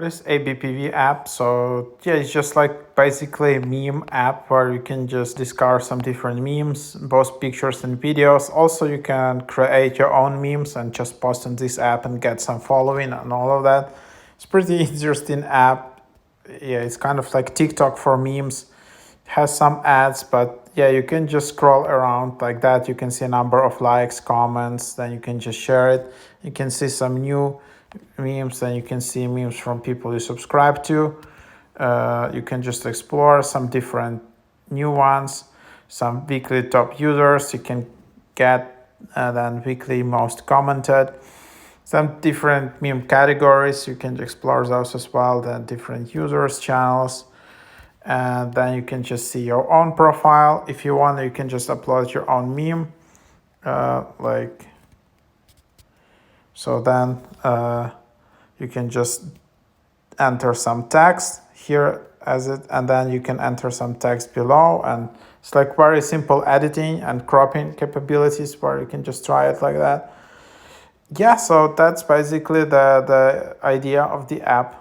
This ABPV app, so yeah, it's just like basically a meme app where you can just discover some different memes, both pictures and videos. Also, you can create your own memes and just post in this app and get some following and all of that. It's pretty interesting app. Yeah, it's kind of like TikTok for memes. It has some ads, but yeah, you can just scroll around like that. You can see a number of likes, comments, then you can just share it. You can see some new memes, then you can see memes from people you subscribe to. You can just explore some different new ones, some weekly top users you can get, then weekly most commented, some different meme categories you can explore those as well, then different users channels, and then you can just see your own profile. If you want, you can just upload your own meme, like so. Then you can just enter some text here as it, and then you can enter some text below, and it's like very simple editing and cropping capabilities where you can just try it like that. Yeah, so that's basically the idea of the app.